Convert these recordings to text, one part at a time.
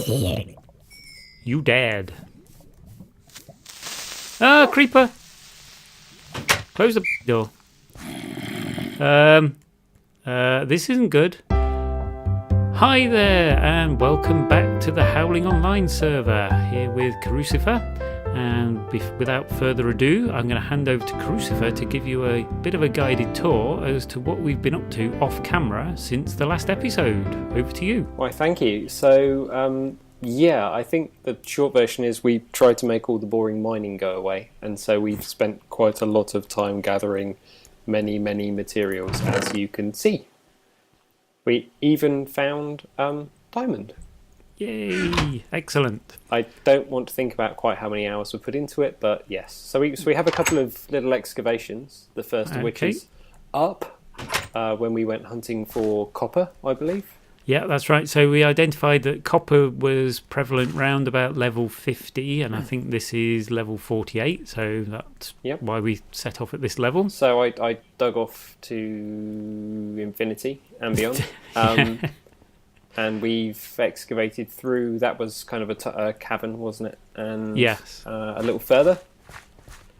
You dead. Ah, creeper. Close the door. This isn't good. Hi there, and welcome back to the Howling Online server, here with Karucifer. And without further ado, I'm going to hand over to Karucifer to give you a bit of a guided tour as to what we've been up to off camera since the last episode. Over to you. Why, thank you. So, I think the short version is we tried to make all the boring mining go away, and so we've spent quite a lot of time gathering many, many materials, as you can see. We even found diamond. Yay! Excellent. I don't want to think about quite how many hours we put into it, but yes. So we have a couple of little excavations, the first of which is up when we went hunting for copper, I believe. Yeah, that's right. So we identified that copper was prevalent round about level 50, and I think this is level 48, so that's why we set off at this level. So I dug off to infinity and beyond, and we've excavated through, that was kind of a cavern, wasn't it? And yes. A little further.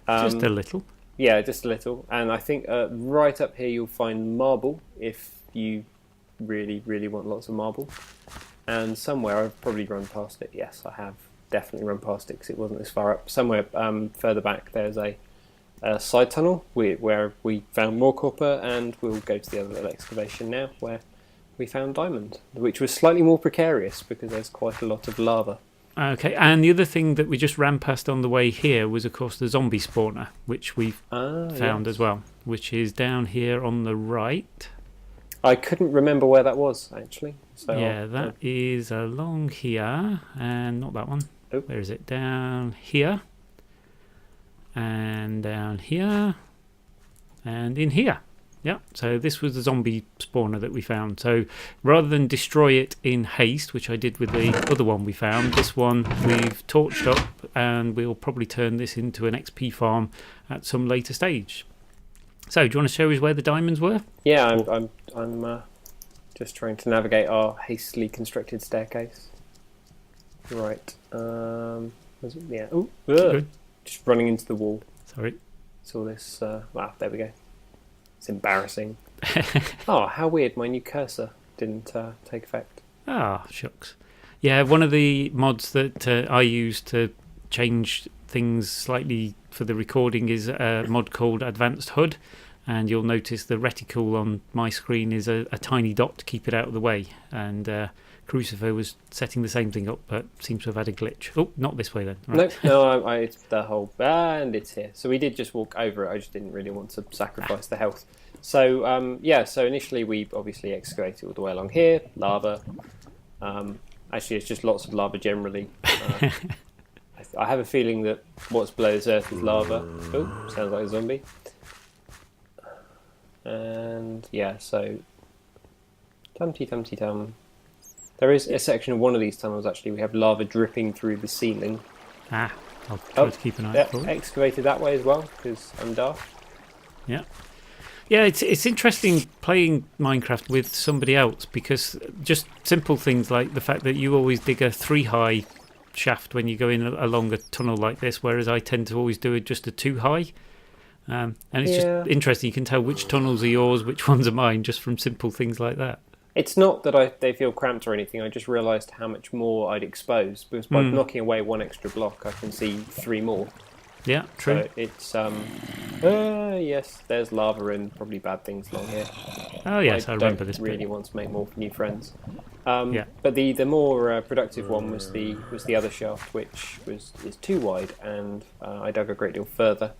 Just a little. Yeah, just a little. And I think right up here you'll find marble, if you really, really want lots of marble. And somewhere, I've probably run past it. Yes, I have definitely run past it because it wasn't this far up. Somewhere further back there's a side tunnel where we found more copper, and we'll go to the other little excavation now where we found diamond, which was slightly more precarious because there's quite a lot of lava. Okay, and the other thing that we just ran past on the way here was, of course, the zombie spawner, which we found as well, which is down here on the right. I couldn't remember where that was, actually. So yeah, that is along here, and not that one. Oh. Where is it? Down here, and down here, and in here. Yeah, so this was the zombie spawner that we found. So rather than destroy it in haste, which I did with the other one we found, this one we've torched up, and we'll probably turn this into an XP farm at some later stage. So, do you want to show us where the diamonds were? Yeah, I'm just trying to navigate our hastily constructed staircase. Right. Yeah. Oh, just running into the wall. Sorry. Saw this. There we go. It's embarrassing. Oh, how weird! My new cursor didn't take effect. Ah, shucks. Yeah, one of the mods that I use to change things slightly for the recording is a mod called Advanced HUD, and you'll notice the reticle on my screen is a tiny dot to keep it out of the way, and Crucifer was setting the same thing up but seems to have had a glitch. Oh, not this way then. Right. No, it's the whole, and it's here. So we did just walk over it, I just didn't really want to sacrifice the health. So so initially we obviously excavated all the way along here, lava. Actually it's just lots of lava generally. I have a feeling that what's below this earth is lava. Oh, sounds like a zombie. And yeah, so tum-tum. There is a section of one of these tunnels actually. We have lava dripping through the ceiling. I'll try to keep an eye out for it. Excavated that way as well because I'm daft. Yeah. Yeah, it's interesting playing Minecraft with somebody else, because just simple things like the fact that you always dig a 3-high shaft when you go in along a tunnel like this, whereas I tend to always do just a 2-high. And it's just interesting. You can tell which tunnels are yours, which ones are mine, just from simple things like that. It's not that they feel cramped or anything. I just realised how much more I'd expose, because by knocking away one extra block, I can see 3 more. Yeah, true. So it's yes, there's lava and probably bad things along here. Oh yes, I remember this. I really want to make more new friends. Yeah. But the more productive one was the other shaft, which is too wide, and I dug a great deal further.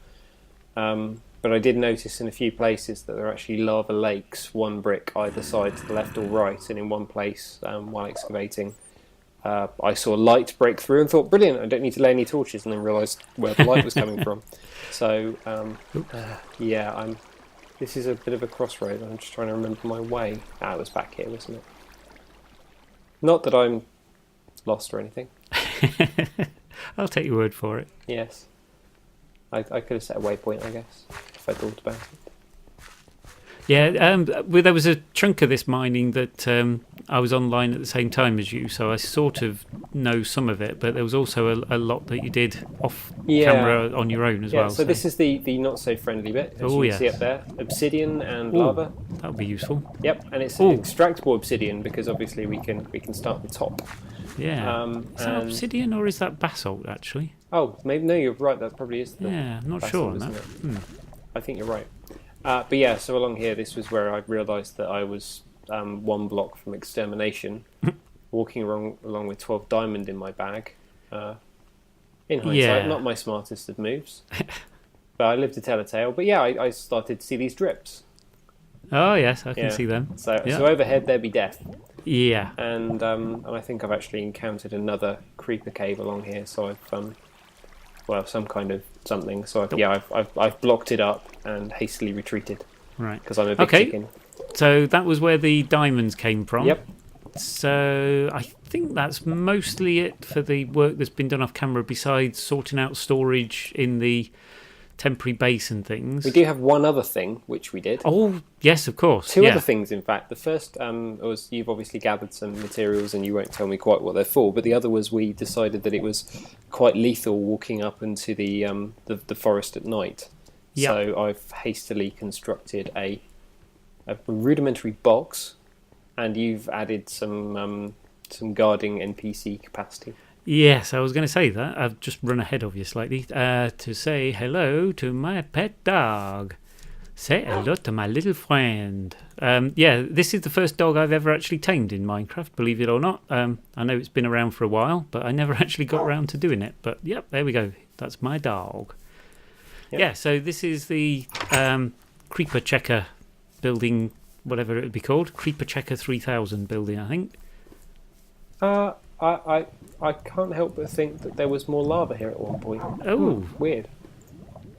But I did notice in a few places that there are actually lava lakes, 1 brick either side to the left or right, and in one place while excavating, I saw light break through and thought, brilliant, I don't need to lay any torches, and then realised where the light was coming from. So, this is a bit of a crossroad. I'm just trying to remember my way. It was back here, wasn't it? Not that I'm lost or anything. I'll take your word for it. Yes. I could have set a waypoint, I guess, if I thought about it. Yeah, there was a chunk of this mining that I was online at the same time as you, so I sort of know some of it, but there was also a lot that you did off camera on your own as well. So this is the not so friendly bit, as you can see up there. Obsidian and lava. That would be useful. Yep, and it's extractable obsidian because obviously we can start the top. Yeah. Is that obsidian or is that basalt actually? Oh, maybe no, you're right. That probably is. I'm not basalt, sure on that. I think you're right. But yeah, so along here, this was where I realised that I was one block from extermination, walking along with 12 diamond in my bag. In hindsight, not my smartest of moves, but I lived to tell a tale. But yeah, I started to see these drips. Oh yes, I can see them. So overhead there be death. Yeah. And I think I've actually encountered another creeper cave along here. So I've some kind of something. So I've blocked it up and hastily retreated. Right. Because I'm a big chicken. So that was where the diamonds came from. Yep. So I think that's mostly it for the work that's been done off camera. Besides sorting out storage in the temporary base and things. We do have one other thing which we did. Oh yes, of course. Two other things, in fact. The first was you've obviously gathered some materials and you won't tell me quite what they're for. But the other was we decided that it was quite lethal walking up into the forest at night. Yep. So I've hastily constructed a rudimentary box, and you've added some guarding NPC capacity. Yes, I was going to say that. I've just run ahead of you slightly to say hello to my pet dog. Say hello to my little friend. This is the first dog I've ever actually tamed in Minecraft, believe it or not. I know it's been around for a while, but I never actually got around to doing it. But yep, there we go. That's my dog. Yep. Yeah, so this is the Creeper Checker building, whatever it would be called. Creeper Checker 3000 building, I think. I can't help but think that there was more lava here at one point. Oh. Weird.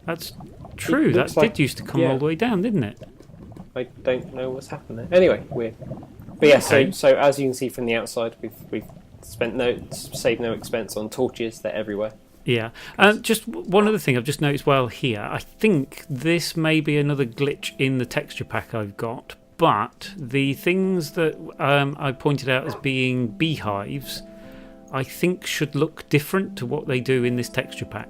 That's true. That did used to come all the way down, didn't it? I don't know what's happened there. Anyway, weird. But yeah, so as you can see from the outside, we've saved no expense on torches. They're everywhere. Yeah. Just one other thing I've just noticed while here. I think this may be another glitch in the texture pack I've got, but the things that I pointed out as being beehives, I think should look different to what they do in this texture pack.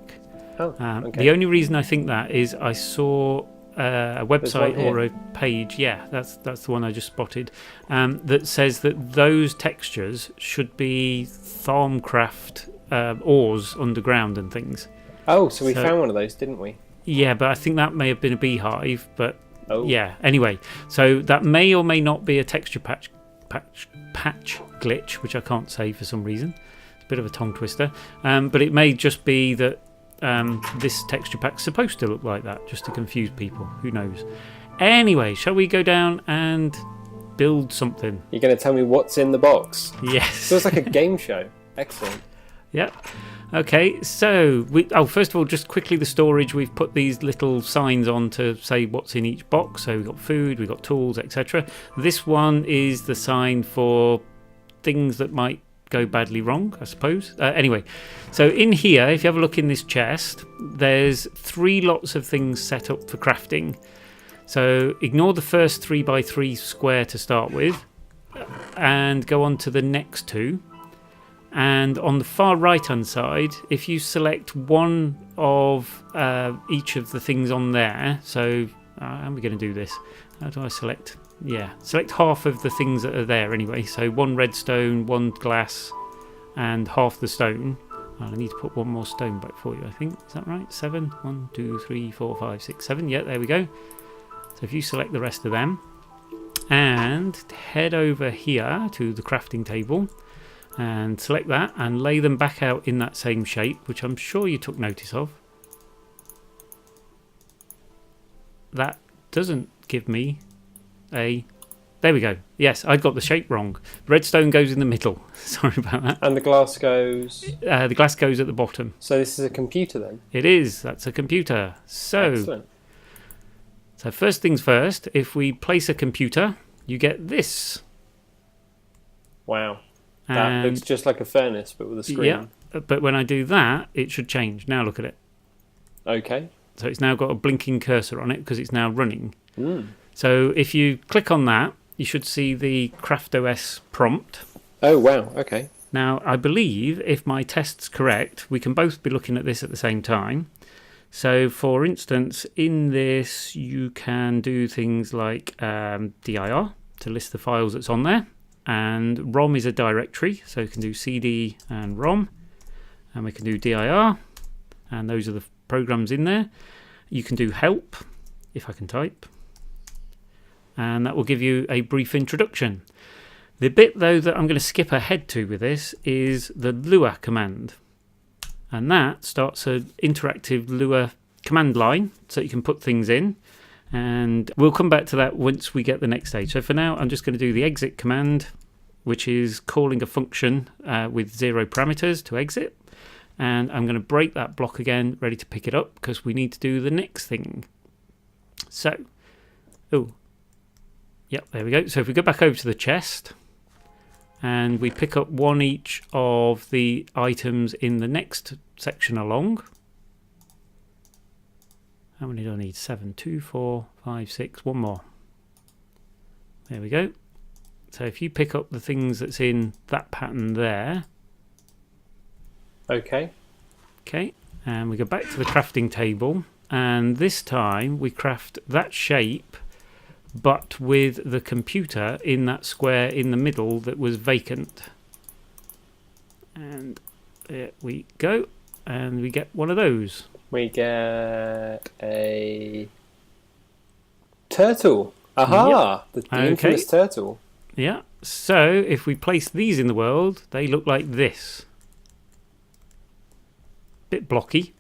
Okay. The only reason I think that is I saw a website or a page, that's the one I just spotted, that says that those textures should be Tharmcraft ores underground and things. Oh, so we found one of those, didn't we? Yeah, but I think that may have been a beehive, but yeah, anyway, so that may or may not be a texture patch glitch, which I can't say for some reason. It's a bit of a tongue twister, but it may just be that this texture pack's supposed to look like that, just to confuse people. Who knows? Anyway, shall we go down and build something? You're going to tell me what's in the box? Yes. So it's like a game show. Excellent. Yep. Okay, so first of all, just quickly the storage. We've put these little signs on to say what's in each box. So we've got food, we've got tools, etc. This one is the sign for things that might go badly wrong, I suppose. Anyway, so in here, if you have a look in this chest, there's 3 lots of things set up for crafting. So ignore the first 3x3 square to start with, and go on to the next 2. And on the far right hand side, if you select one of each of the things on there, so how are we going to do this? How do I select? Yeah, select half of the things that are there anyway. So 1 redstone, 1 glass, and half the stone. I need to put 1 more stone back for you, I think. Is that right? 7? 1, 2, 3, 4, 5, 6, 7. Yeah, there we go. So if you select the rest of them and head over here to the crafting table, and select that and lay them back out in that same shape, which I'm sure you took notice of. That doesn't give me a... There we go. Yes, I got the shape wrong. Redstone goes in the middle. Sorry about that. And the glass goes... the glass goes at the bottom. So this is a computer then? It is. That's a computer. Excellent. So first things first, if we place a computer, you get this. Wow. That looks just like a furnace, but with a screen. Yeah, but when I do that, it should change. Now look at it. Okay. So it's now got a blinking cursor on it because it's now running. So if you click on that, you should see the CraftOS prompt. Oh, wow. Okay. Now, I believe, if my test's correct, we can both be looking at this at the same time. So, for instance, in this, you can do things like dir to list the files that's on there. And ROM is a directory, so you can do cd and ROM. And we can do dir, and those are the programs in there. You can do help, if I can type. And that will give you a brief introduction. The bit, though, that I'm going to skip ahead to with this is the Lua command. And that starts an interactive Lua command line, so you can put things in. And we'll come back to that once we get the next stage. So for now, I'm just going to do the exit command, which is calling a function with 0 parameters to exit. And I'm going to break that block again, ready to pick it up, because we need to do the next thing. So, yep, there we go. So if we go back over to the chest, and we pick up one each of the items in the next section along. How many do I need? 7, 2, 4, 5, 6, one more. There we go. So if you pick up the things that's in that pattern there. Okay. Okay, and we go back to the crafting table, and this time we craft that shape, but with the computer in that square in the middle that was vacant. And there we go, and we get one of those. We get a turtle. Aha! Yep. The infamous turtle. Yeah, so if we place these in the world, they look like this. Bit blocky.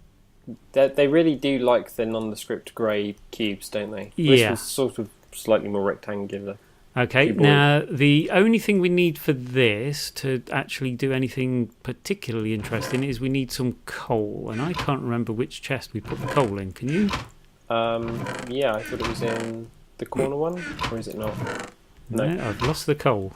They really do like the nondescript grey cubes, don't they? Yeah. This was sort of slightly more rectangular. Okay, now the only thing we need for this to actually do anything particularly interesting is we need some coal, and I can't remember which chest we put the coal in. Can you? Yeah, I thought it was in the corner one, or is it not? No, I've lost the coal.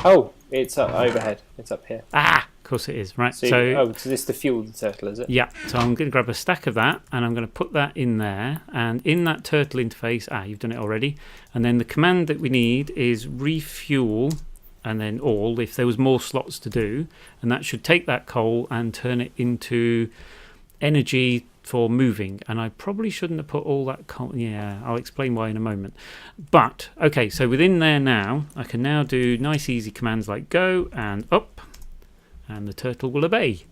Oh, it's up overhead. It's up here. Ah, of course it is. Right. So this is to fuel the turtle, is it? Yeah. So I'm going to grab a stack of that, and I'm going to put that in there. And in that turtle interface, you've done it already. And then the command that we need is refuel, and then all, if there was more slots to do. And that should take that coal and turn it into energy for moving. And I probably shouldn't have put all that coal. Yeah, I'll explain why in a moment. But, okay, so within there now, I can now do nice easy commands like go and up. And the turtle will obey.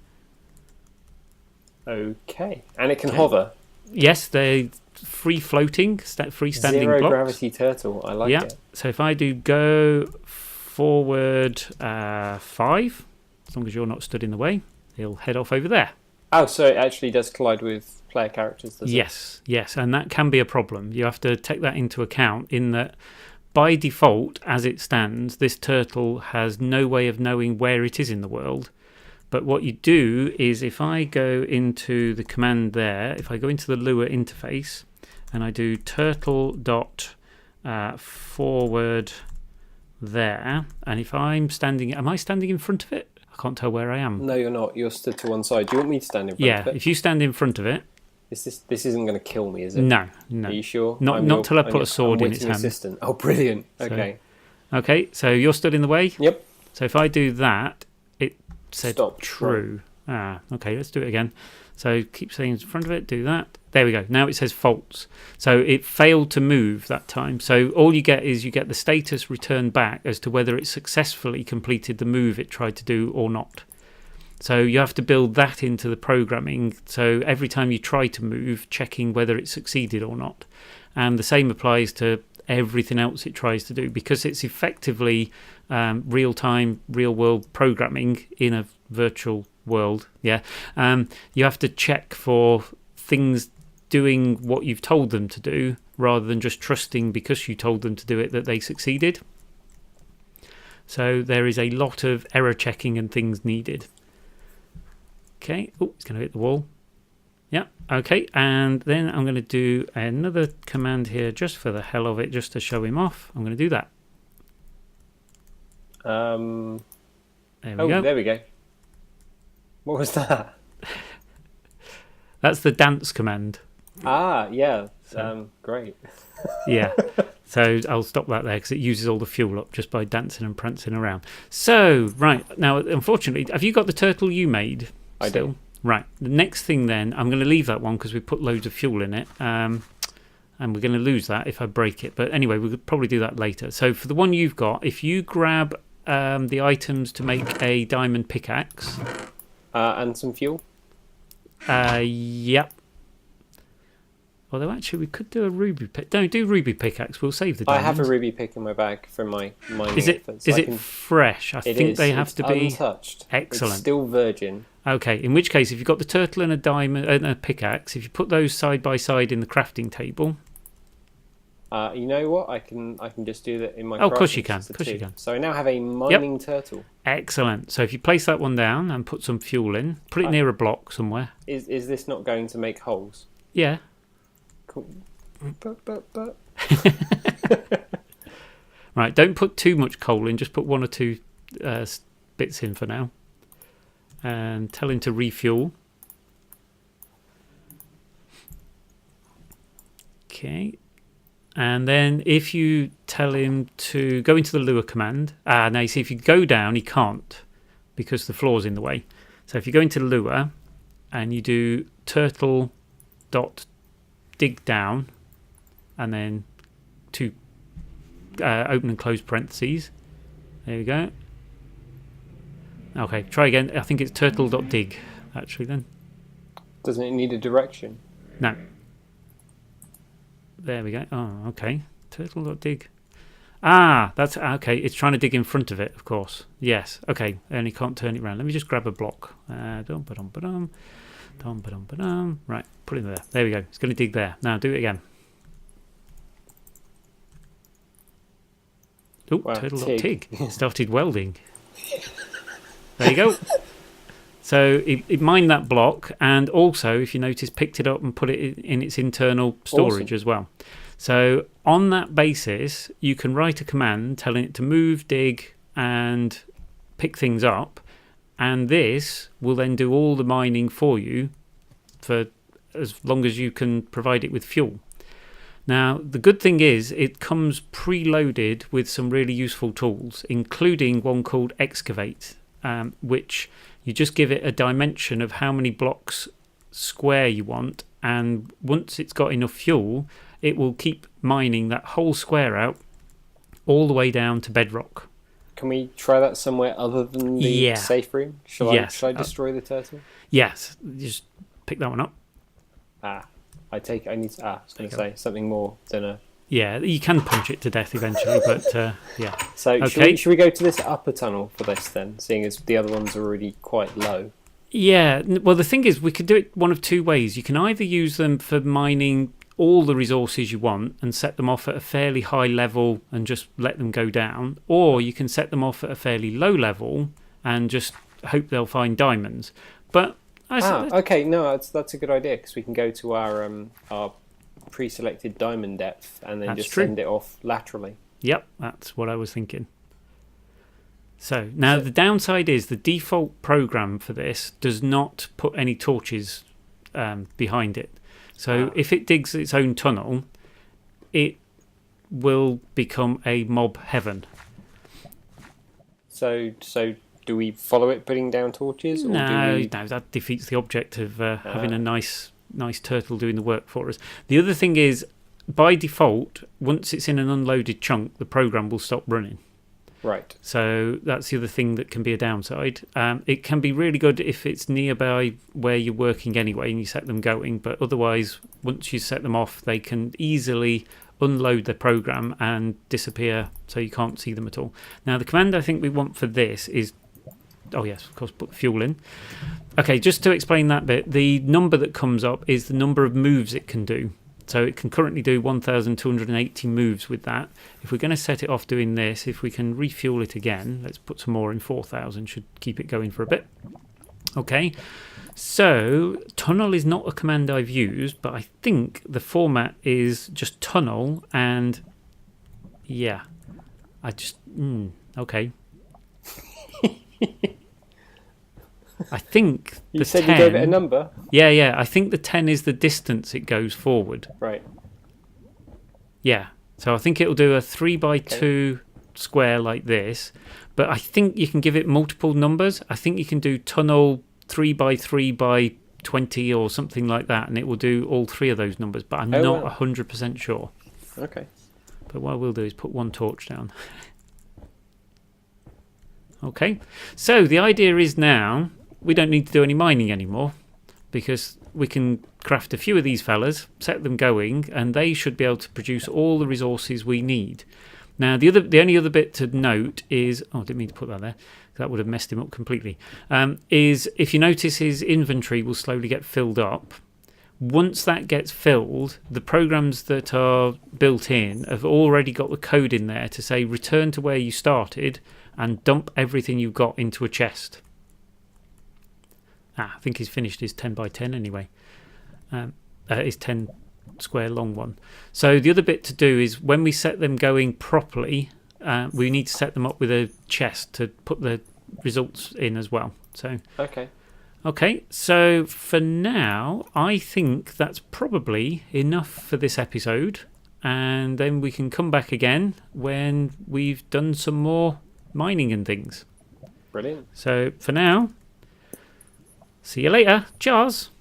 Okay. And it can hover. Yes, they're free floating, freestanding Zero blocks. gravity turtle. I like it. So if I do go forward 5, as long as you're not stood in the way, he'll head off over there. Oh, so it actually does collide with player characters, does it? Yes, and that can be a problem. You have to take that into account in that by default, as it stands, this turtle has no way of knowing where it is in the world. But what you do is if I go into the command there, if I go into the Lua interface and I do turtle dot forward there, and if I'm standing, am I standing in front of it? I can't tell where I am. No, you're not. You're stood to one side. Do you want me to stand in front of it? Yeah, if you stand in front of it. This isn't going to kill me, is it? No. Are you sure? Not till I put a sword in its hand. Assistant. Oh, brilliant. Okay. So you're stood in the way? Yep. So if I do that, it said Stop. true. Okay, let's do it again. So keep saying in front of it, do that. There we go. Now it says false. So it failed to move that time. So all you get is you get the status returned back as to whether it successfully completed the move it tried to do or not. So you have to build that into the programming. So every time you try to move, checking whether it succeeded or not. And the same applies to everything else it tries to do, because it's effectively real-time, real-world programming in a virtual world. You have to check for things doing what you've told them to do, rather than just trusting because you told them to do it that they succeeded. So there is a lot of error checking and things needed. Okay, it's going to hit the wall. Yeah, okay, and then I'm going to do another command here just for the hell of it, just to show him off. I'm going to do that. There we go. There we go. What was that? That's the dance command. Yeah. Great. Yeah. So I'll stop that there because it uses all the fuel up just by dancing and prancing around. So, right. Now, unfortunately, have you got the turtle you made still? I do. Right. The next thing then, I'm going to leave that one because we put loads of fuel in it. And we're going to lose that if I break it. But anyway, we could probably do that later. So for the one you've got, if you grab the items to make a diamond pickaxe. And some fuel? Yep. Although actually we could do a ruby pick. Don't do ruby pickaxe. We'll save the diamonds. I have a ruby pick in my bag from my mining efforts. Is it fresh? I think they have to be untouched. Excellent. It's still virgin. Okay. In which case, if you've got the turtle and a diamond and a pickaxe, if you put those side by side in the crafting table. You know what? I can just do that in my. Oh, of course you can. Of course you can. So I now have a mining turtle. Excellent. So if you place that one down and put some fuel in, put it near a block somewhere. Is this not going to make holes? Yeah. Cool. Right, don't put too much coal in, just put 1 or 2 bits in for now. And tell him to refuel. Okay. And then if you tell him to go into the lure command, now you see if you go down, he can't because the floor's in the way. So if you go into lure and you do turtle dot dig down and then 2 open and close parentheses. There we go. Okay, try again. I think it's turtle.dig actually then. Doesn't it need a direction? No. There we go. Oh, okay. Turtle.dig. That's okay. It's trying to dig in front of it, of course. Yes. Okay. And you can't turn it around. Let me just grab a block. Right. Put it there. There we go. It's going to dig there. Now do it again. Oh, wow, turtle.tig. Started welding. There you go. So it mined that block and also, if you notice, picked it up and put it in its internal storage as well. So on that basis, you can write a command telling it to move, dig, and pick things up. And this will then do all the mining for you for as long as you can provide it with fuel. Now, the good thing is it comes preloaded with some really useful tools, including one called Excavate, which you just give it a dimension of how many blocks square you want, and once it's got enough fuel, it will keep mining that whole square out all the way down to bedrock. Can we try that somewhere other than the safe room? Shall I destroy the turtle? Yes, just pick that one up. I was going to say something more than a... Yeah, you can punch it to death eventually, but yeah. So okay. should we go to this upper tunnel for this then, seeing as the other ones are already quite low? Yeah, well the thing is we could do it one of 2 ways. You can either use them for mining all the resources you want and set them off at a fairly high level and just let them go down, or you can set them off at a fairly low level and just hope they'll find diamonds. But okay, no, that's a good idea because we can go to our pre-selected diamond depth and then send it off laterally. Yep, that's what I was thinking. So now the downside is the default program for this does not put any torches behind it. So if it digs its own tunnel, it will become a mob heaven. So do we follow it putting down torches? Or no, that defeats the object of having a nice turtle doing the work for us. The other thing is, by default, once it's in an unloaded chunk, the program will stop running. Right. So that's the other thing that can be a downside. It can be really good if it's nearby where you're working anyway and you set them going, but otherwise, once you set them off, they can easily unload the program and disappear so you can't see them at all. Now, the command I think we want for this is... Oh, yes, of course, put fuel in. Okay, just to explain that bit, the number that comes up is the number of moves it can do. So it can currently do 1,280 moves with that. If we're going to set it off doing this, if we can refuel it again, let's put some more in, 4,000, should keep it going for a bit. Okay, so tunnel is not a command I've used, but I think the format is just tunnel and yeah, okay. I think you said 10, you gave it a number. Yeah. I think the 10 is the distance it goes forward. Right. Yeah. So I think it'll do a 3x2 square like this, but I think you can give it multiple numbers. I think you can do tunnel 3x3x20 or something like that, and it will do all three of those numbers, but I'm not 100% sure. Okay. But what I will do is put one torch down. Okay, so the idea is now we don't need to do any mining anymore, because we can craft a few of these fellas, set them going, and they should be able to produce all the resources we need. Now, the only other bit to note is, I didn't mean to put that there, that would have messed him up completely, is if you notice his inventory will slowly get filled up. Once that gets filled, the programs that are built in have already got the code in there to say return to where you started and dump everything you've got into a chest. I think he's finished his 10x10 anyway. His 10 square long one. So the other bit to do is when we set them going properly, we need to set them up with a chest to put the results in as well. So okay, so for now, I think that's probably enough for this episode, and then we can come back again when we've done some more mining and things. Brilliant. So for now, see you later. Cheers.